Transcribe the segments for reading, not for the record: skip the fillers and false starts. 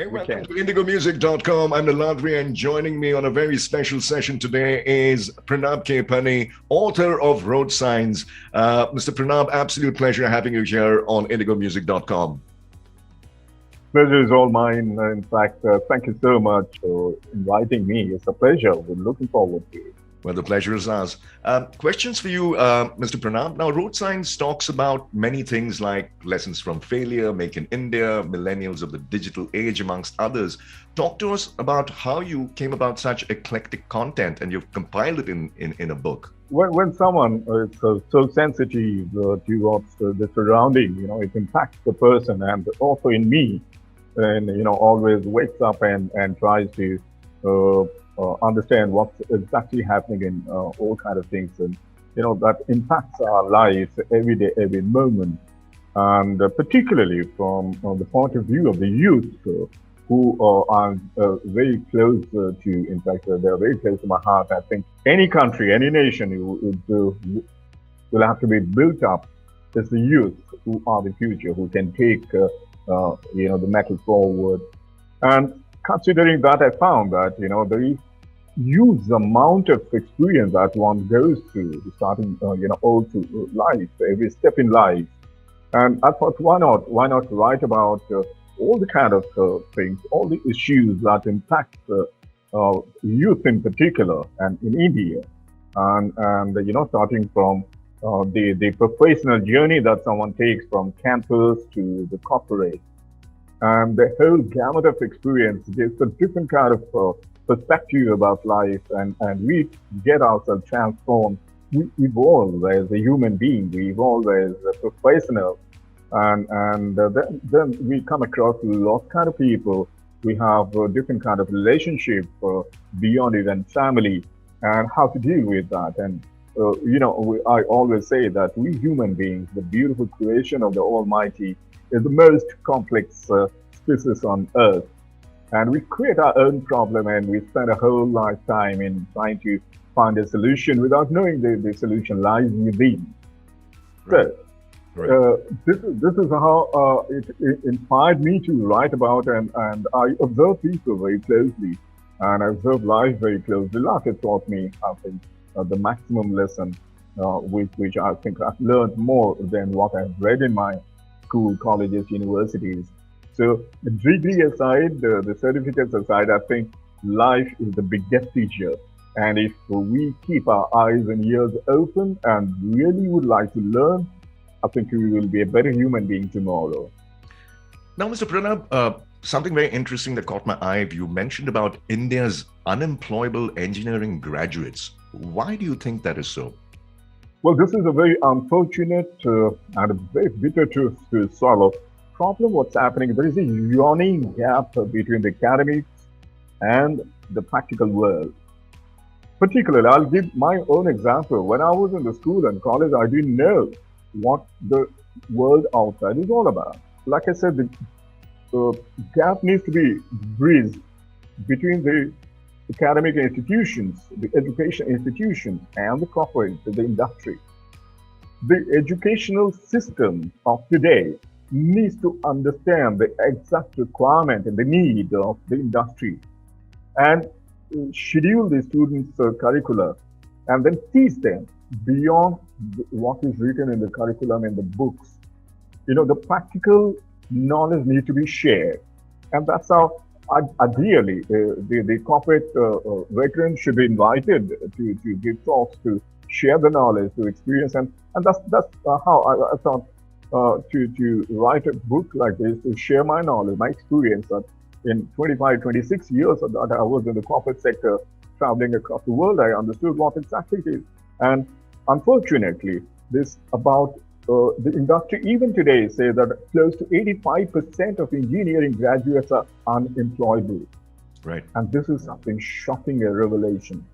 Hey, We welcome can. to IndigoMusic.com. I'm Niladri, and joining me on a very special session today is Pranab Pani, author of Road Signs. Mr. Pranab, absolute pleasure having you here on IndigoMusic.com. Pleasure is all mine. In fact, thank you so much for inviting me. It's a pleasure. We're looking forward to it. Well, the pleasure is ours. Questions for you, Mr. Pranab. Now, Road Signs talks about many things like lessons from failure, Make in India, millennials of the digital age, amongst others. Talk to us about how you came about such eclectic content and you've compiled it in a book. When someone is so sensitive towards the surrounding, it impacts the person, and also in me, and always wakes up and tries to uh, understand what's exactly happening in all kind of things, and that impacts our lives every day, every moment, and particularly from the point of view of the youth, who are very close to, in fact, they're very close to my heart. I think any country, any nation will have to be built up. It's the youth who are the future, who can take the metal forward. And considering that, I found that the huge amount of experience that one goes through, starting all through life, every step in life. And I thought, why not? Why not write about all the kind of things, all the issues that impact youth in particular, and in India, and starting from the professional journey that someone takes from campus to the corporate, and the whole gamut of experience gives a different kind of perspective about life, and we get ourselves transformed. We evolve as a human being, we evolve as a professional, and then we come across lots kind of people. We have a different kind of relationship beyond even family, and how to deal with that. And I always say that we human beings, the beautiful creation of the Almighty, is the most complex species on Earth. And we create our own problem, and we spend a whole lifetime in trying to find a solution without knowing the solution lies within. Right. So, Right. this is how it inspired me to write about, and I observe people very closely, and I observe life very closely. Life has taught me, I think, the maximum lesson, which I think I've learned more than what I've read in my school, colleges, universities. So the degree aside, the certificates aside, I think life is the biggest teacher. And if we keep our eyes and ears open and really would like to learn, I think we will be a better human being tomorrow. Now, Mr. Pranab, something very interesting that caught my eye. You mentioned about India's unemployable engineering graduates. Why do you think that is so? Well, this is a very unfortunate and a very bitter truth to swallow problem. What's happening? There is a yawning gap between the academics and the practical world. Particularly, I'll give my own example. When I was in the school and college, I didn't know what the world outside is all about. Like I said, the gap needs to be bridged between the academic institutions, the education institutions, and the corporate, the industry. The educational system of today needs to understand the exact requirement and the need of the industry, and schedule the students' curricula, and then teach them beyond what is written in the curriculum in the books. The practical knowledge needs to be shared, and that's how ideally the corporate veterans should be invited to give talks, to share the knowledge, to experience, and that's how I thought to write a book like this, to share my knowledge, my experience. That in 25, 26 years that I was in the corporate sector, traveling across the world, I understood what exactly it is. And unfortunately, this about the industry even today says that close to 85% of engineering graduates are unemployable. Right. And this is something shocking, a revelation.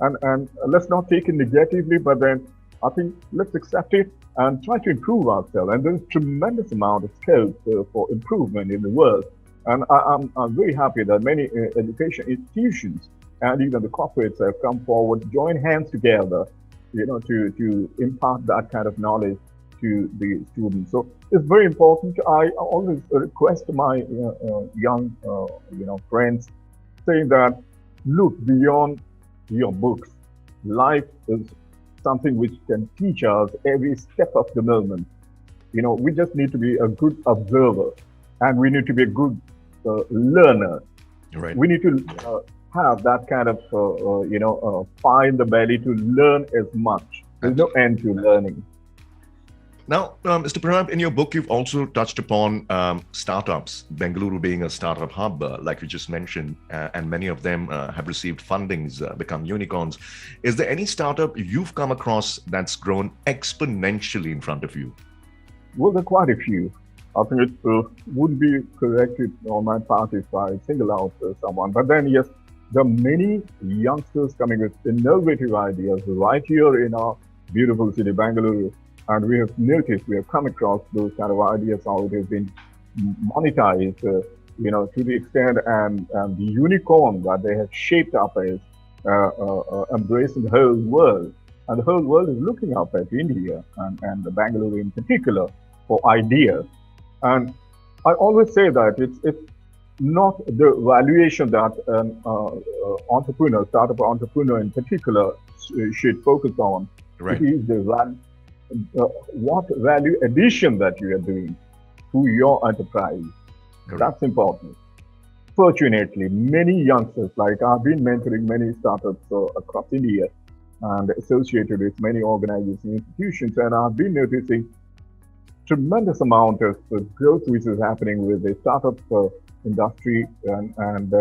And let's not take it negatively, but then I think let's accept it and try to improve ourselves. And there's tremendous amount of scope for improvement in the world. And I'm very happy that many education institutions and even the corporates have come forward, join hands together, to impart that kind of knowledge to the students. So it's very important. I always request my young, friends, saying that look beyond your books. Life is something which can teach us every step of the moment. We just need to be a good observer, and we need to be a good learner. Right. We need to have that kind of, fire in the belly to learn as much. There's no end to learning. Now, Mr. Pranab, in your book, you've also touched upon startups, Bengaluru being a startup hub, like you just mentioned, and many of them have received fundings, become unicorns. Is there any startup you've come across that's grown exponentially in front of you? Well, there are quite a few. I think it would be correct on my part if I single out someone. But then, yes, there are many youngsters coming with innovative ideas right here in our beautiful city, Bengaluru. And we have come across those kind of ideas, how it has been monetized, to the extent and the unicorn that they have shaped up as embracing the whole world. And the whole world is looking up at India and the Bangalore in particular for ideas. And I always say that it's not the valuation that an startup entrepreneur in particular, should focus on. Right. It is what value addition that you are doing to your enterprise. Correct. That's important. Fortunately, many youngsters, like I've been mentoring many startups across India and associated with many organizations and institutions, and I've been noticing tremendous amount of growth which is happening with the startup industry. And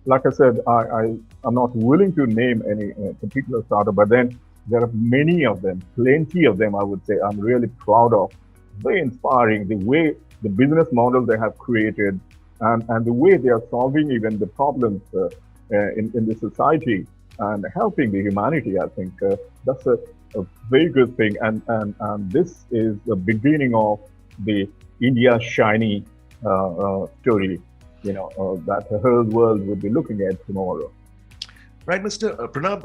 like I said, I'm not willing to name any particular startup, but then there are many of them, plenty of them, I would say, I'm really proud of. Very inspiring, the way the business model they have created and the way they are solving even the problems in the society and helping the humanity. I think that's a very good thing. And this is the beginning of the India shiny story, that the whole world will be looking at tomorrow. Right, Mr. Pranab,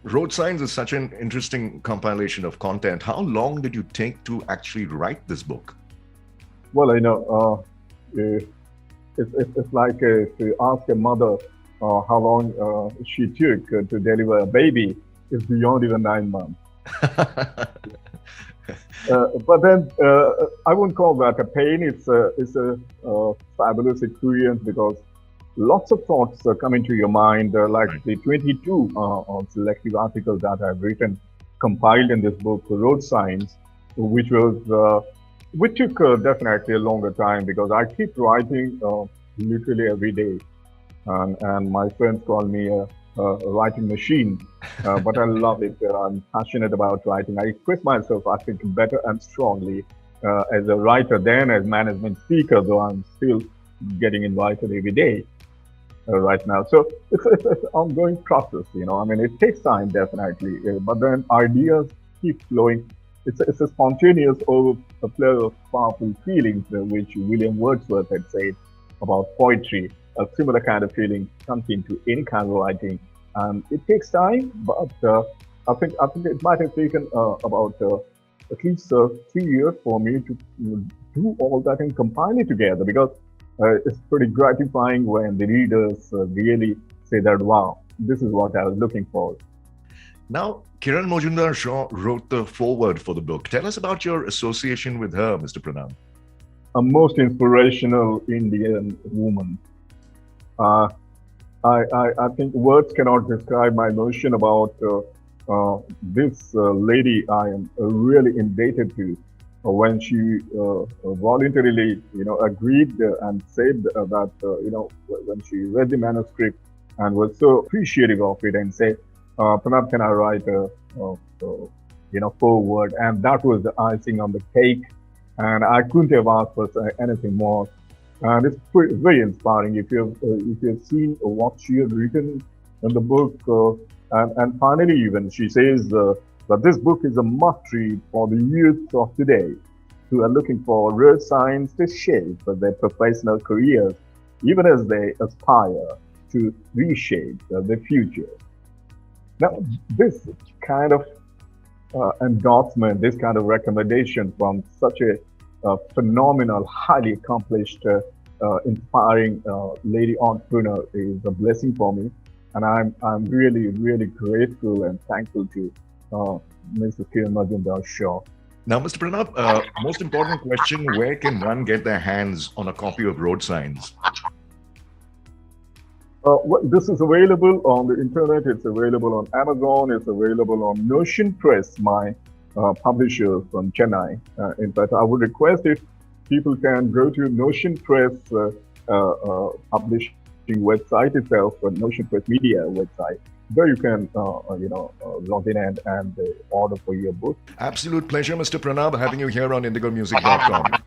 Road Signs is such an interesting compilation of content. How long did you take to actually write this book? Well, it's like to ask a mother how long she took to deliver a baby is beyond even 9 months. But then I wouldn't call that a pain. It's a fabulous experience because lots of thoughts come into your mind, like Right. the 22 selective articles that I've written, compiled in this book, Road Signs, which took definitely a longer time because I keep writing literally every day. And my friends call me a writing machine, but I love it. I'm passionate about writing. I express myself, I think, better and strongly as a writer than as management speaker, though I'm still getting invited every day right now. So it's an ongoing process, it takes time, definitely, but then ideas keep flowing. It's a spontaneous overflow of powerful feelings, which William Wordsworth had said about poetry. A similar kind of feeling comes into any kind of writing. It takes time, but I think it might have taken about at least 3 years for me to do all that and compile it together because it's pretty gratifying when the readers really say that, wow, this is what I was looking for. Now, Kiran Mojumdar-Shaw wrote the foreword for the book. Tell us about your association with her, Mr. Pranab. A most inspirational Indian woman. I think words cannot describe my emotion about this lady. I am really indebted to when she voluntarily, agreed and said that, when she read the manuscript and was so appreciative of it and said, Pranab, can I write a foreword? And that was the icing on the cake. And I couldn't have asked for anything more. And it's very inspiring if you've seen what she has written in the book. And finally, even she says that this book is a must-read for the youth of today who are looking for road signs to shape their professional careers, even as they aspire to reshape the future. Now, this kind of endorsement, this kind of recommendation from such a phenomenal, highly accomplished, inspiring lady entrepreneur is a blessing for me, and I'm really really grateful and thankful to Mrs. Kiran Majumdar Shaw. Now, Mr. Pranab, most important question: where can one get their hands on a copy of Road Signs? Well, this is available on the internet. It's available on Amazon. It's available on Notion Press, my publisher from Chennai. In fact, I would request if people can go to Notion Press publishing website itself, Notion Press Media website. There you can, log in and order for your book. Absolute pleasure, Mr. Pranab, having you here on indigomusic.com.